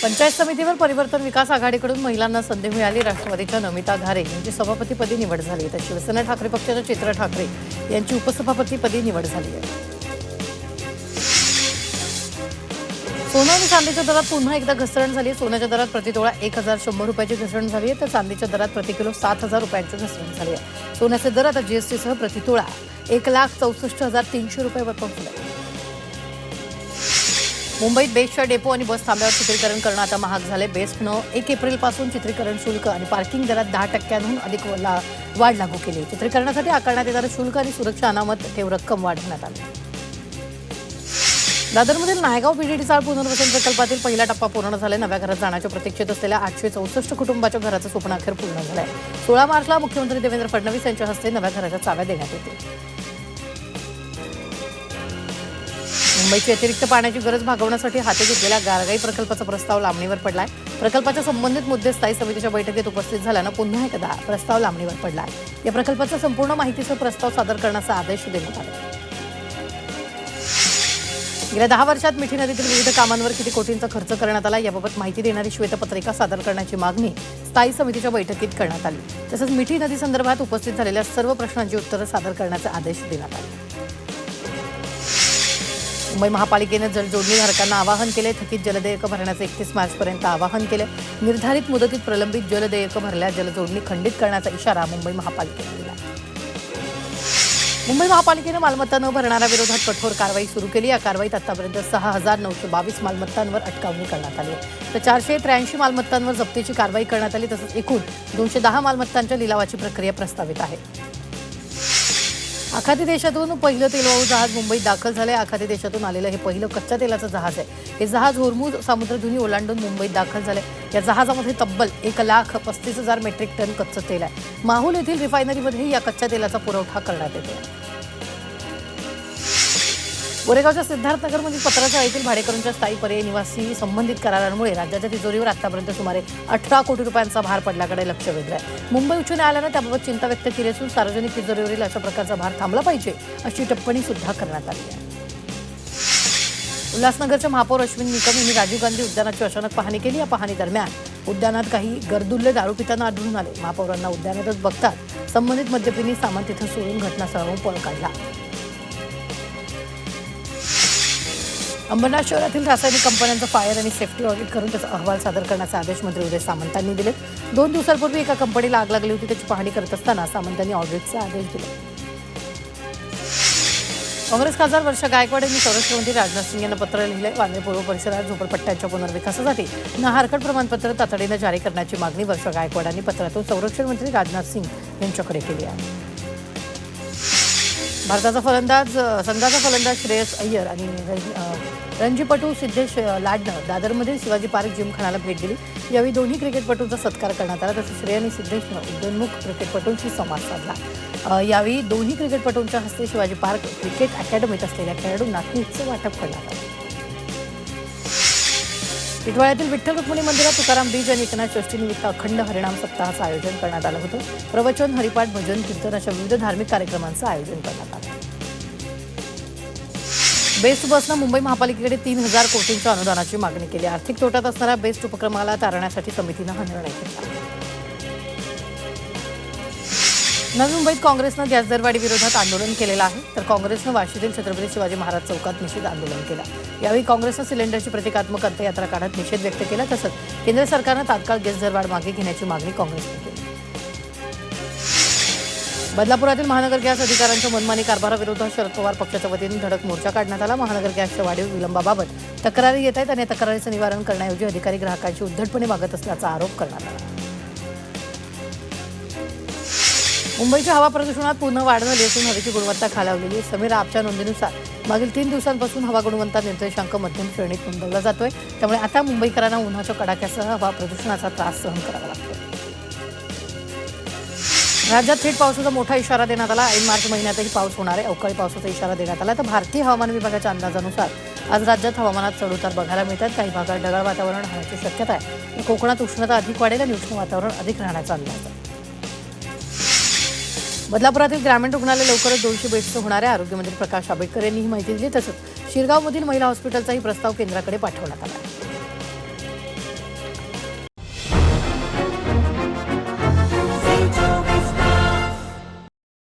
पंचायत समितीवर परिवर्तन विकास आघाडीकडून महिलांना संधी मिळाली. राष्ट्रवादीच्या नमिता घारे यांची सभापतीपदी निवड झाली तर शिवसेना ठाकरे पक्षाच्या चित्रा ठाकरे यांची उपसभापतीपदी निवड झाली आहे. सोनं आणि चांदीच्या दरात पुन्हा एकदा घसरण झाली. सोन्याच्या दरात प्रतितोळा 1,100 रुपयाची घसरण झाली आहे तर चांदीच्या दरात प्रति किलो 7,000 रुपयांची घसरण झाली आहे. सोन्याचे दर आता जीएसटीसह प्रतितोळा 1,64,300 रुपयावर पोहोचले. मुंबईत बेस्टच्या डेपो आणि बस थांब्यावर चित्रीकरण करणं आता महाग झाले. बेस्टनं 1 एप्रिलपासून चित्रीकरण शुल्क आणि पार्किंग दरात 10% अधिक वाढ लागू केली. चित्रीकरणासाठी आकारण्यात येणारं शुल्क आणि सुरक्षा अनामत ठेव रक्कम वाढवण्यात आली. दादरमधील नायगाव बीडीडी चाळ पुनर्वसन प्रकल्पातील पहिला टप्पा पूर्ण झाला. नव्या घरात जाण्याच्या प्रतीक्षेत असलेल्या 864 कुटुंबाच्या घराचं स्वप्न अखेर पूर्ण झालंय. 16 मार्चला मुख्यमंत्री देवेंद्र फडणवीस यांच्या हस्ते नव्या घराच्या चाव्या देण्यात येतील. मुंबईची अतिरिक्त पाण्याची गरज भागवण्यासाठी हाती घेतलेल्या गारगाई प्रकल्पाचा प्रस्ताव लांबणीवर पडलाय. प्रकल्पाच्या संबंधित मुद्दे स्थायी समितीच्या बैठकीत उपस्थित झाल्यानं पुन्हा एकदा प्रस्ताव लांबणीवर पडलाय. या प्रकल्पाच्या संपूर्ण माहितीसह प्रस्ताव सादर करण्याचा आदेश देण्यात आला. गेल्या 10 वर्षात मिठी नदीतील विविध कामांवर किती कोटींचा खर्च करण्यात आला याबाबत माहिती देणारी श्वेतपत्रिका सादर करण्याची मागणी स्थायी समितीच्या बैठकीत करण्यात आली. तसंच मिठी नदी संदर्भात उपस्थित झालेल्या सर्व प्रश्नांची उत्तरं सादर करण्याचे आदेश देण्यात आले. मुंबई महापालिकेने जलजोडणीधारकांना आवाहन केले. थकीत जलदेयकं भरण्याचे 31 मार्चपर्यंत आवाहन केले. निर्धारित मुदतीत प्रलंबित जलदेयकं भरल्यास जलजोडणी खंडित करण्याचा इशारा मुंबई महापालिकेने दिला. मुंबई महापालिकेनं मालमत्ता न भरणाऱ्या विरोधात कठोर कारवाई सुरू केली. या कारवाईत आतापर्यंत 6,922 मालमत्तांवर अटकावणी करण्यात आली तर 483 मालमत्तांवर जप्तीची कारवाई करण्यात आली. तसंच एकूण 210 मालमत्तांच्या लिलावाची प्रक्रिया प्रस्तावित आहे. आखाती देशातून पहिलं तेलवाहू जहाज मुंबईत दाखल झालंय. आखाती देशातून आलेलं हे पहिलं कच्च्या तेलाचं जहाज आहे. हे जहाज होर्मुझ सामुद्रधुनी ओलांडून मुंबईत दाखल झालंय. या जहाजामध्ये तब्बल 1,35,000 मेट्रिक टन कच्चं तेल आहे. माहुल येथील रिफायनरीमध्ये या कच्च्या तेलाचा पुरवठा करण्यात येतो. गोरेगावच्या सिद्धार्थनगरमधील पत्राच्या येथील भाडेकरूंच्या स्थायी पर्यायी निवासी संबंधित करारांमुळे राज्याच्या तिजोरीवर आतापर्यंत सुमारे 18 कोटी रुपयांचा भार पडल्याकडे लक्ष वेधलंय. मुंबई उच्च न्यायालयानं त्याबाबत चिंता व्यक्त केली असून सार्वजनिक तिजोरीवरील अशा प्रकारचा भार थांबला पाहिजे अशी टिप्पणी सुद्धा करण्यात आली आहे. उल्हासनगरच्या महापौर अश्विनी निकम यांनी राजीव गांधी उद्यानाची अचानक पाहणी केली. या पाहणी दरम्यान उद्यानात काही गर्दुल्ले दारू पिताना आढळून आले. महापौरांना उद्यानातच बघतात संबंधित मद्यपिनी सामान तिथं सोडून घटनास्थळावरून पळ काढला. अंबरनाथ शहरातील रासायनिक कंपन्यांचं फायर आणि सेफ्टी ऑडिट करून त्याचा अहवाल सादर करण्याचे आदेश मंत्री उदय सामंतांनी दिले. 2 दिवसांपूर्वी एका कंपनीला आग लागली होती. त्याची पाहणी करत असताना सामंतांनी ऑडिटचे आदेश दिले. काँग्रेस खासदार वर्षा गायकवाड यांनी संरक्षण मंत्री राजनाथ सिंग यांना पत्र लिहिलंय. वांद्रे पूर्व परिसरात झोपडपट्ट्यांच्या पुनर्विकासासाठी हरकत प्रमाणपत्र तातडीनं जारी करण्याची मागणी वर्षा गायकवाडांनी पत्रातून संरक्षण मंत्री राजनाथ सिंग यांच्याकडे केली आहे. भारताचा संघाचा फलंदाज श्रेयस अय्यर आणि रणजीपटू सिद्धेश लाडनं दादरमधील शिवाजी पार्क जिमखानाला भेट दिली. यावेळी दोन्ही क्रिकेटपटूंचा सत्कार करण्यात आला. तसंच श्रेय आणि सिद्धेशनं उदयोन्मुख क्रिकेटपटूंशी संवाद साधला. यावेळी दोन्ही क्रिकेटपटूंच्या हस्ते शिवाजी पार्क क्रिकेट अकॅडमीत असलेल्या खेळाडूंना किटचं वाटप करण्यात आलं. टिटवाळ्यातील विठ्ठल रुक्मिणी मंदिरात तुकाराम बीज आणि एकनाथ षष्ठीनिमित्त अखंड हरिनाम सप्ताहाचं आयोजन करण्यात आलं होतं. प्रवचन, हरिपाठ, भजन, कीर्तन अशा विविध धार्मिक कार्यक्रमांचं आयोजन करण्यात आलं. बेस्ट बसनं मुंबई महापालिकेकडे 3,000 कोटींच्या अनुदानाची मागणी केली. आर्थिक तोट्यात असणाऱ्या बेस्ट उपक्रमाला तारण्यासाठी समितीनं हा निर्णय घेतला. नवी मुंबईत काँग्रेसनं गॅस दरवाढी विरोधात आंदोलन केलेलं आहे तर काँग्रेसनं वाशीतील छत्रपती शिवाजी महाराज चौकात निषेध आंदोलन केलं. यावेळी काँग्रेसनं सिलेंडरची प्रतिकात्मक अंत्ययात्रा काढत निषेध व्यक्त केला. तसंच केंद्र सरकारनं तात्काळ गॅस दरवाढ मागे घेण्याची मागणी काँग्रेसने केली. बदलापुरातील महानगर गॅस अधिकाऱ्यांच्या मनमानी कारभाराविरोधात शरद पवार पक्षाच्या वतीने धडक मोर्चा काढण्यात आला. महानगर गॅसच्या वाढीव विलंबाबाबत तक्रारी येत आहेत आणि तक्रारीचं निवारण करण्याऐवजी अधिकारी ग्राहकांची उद्धटपणे वागत असल्याचा आरोप करण्यात आला. मुंबईच्या हवा प्रदूषणात पुन्हा वाढ झाली असून हवेची गुणवत्ता खालावलेली. समीर आपच्या नोंदीनुसार मागील 3 दिवसांपासून हवा गुणवत्ता निर्देशांक मध्यम श्रेणीत नोंदवला जातोय. त्यामुळे आता मुंबईकरांना उन्हाच्या कडाक्यासह हवा प्रदूषणाचा त्रास सहन करावा लागतो. राज्यात थेट पावसाचा मोठा इशारा देण्यात आला. ऐन मार्च महिन्यातही पाऊस होणार आहे. अवकाळी पावसाचा इशारा देण्यात आला. तर भारतीय हवामान विभागाच्या अंदाजानुसार आज राज्यात हवामानात चढउतार बघायला मिळतात. काही भागात ढगाळ वातावरण राहण्याची शक्यता आहे. कोकणात उष्णता अधिक वाढेल आणि उष्ण वातावरण अधिक राहण्याचा अंदाज आहे. बदलापुरातील ग्रामीण रुग्णालय लवकरच 200 बेड्सचं होणार आहे. आरोग्यमंत्री प्रकाश आंबेडकर यांनी ही माहिती दिली. तसंच शिरगावमधील महिला हॉस्पिटलचाही प्रस्ताव केंद्राकडे पाठवण्यात आला आहे.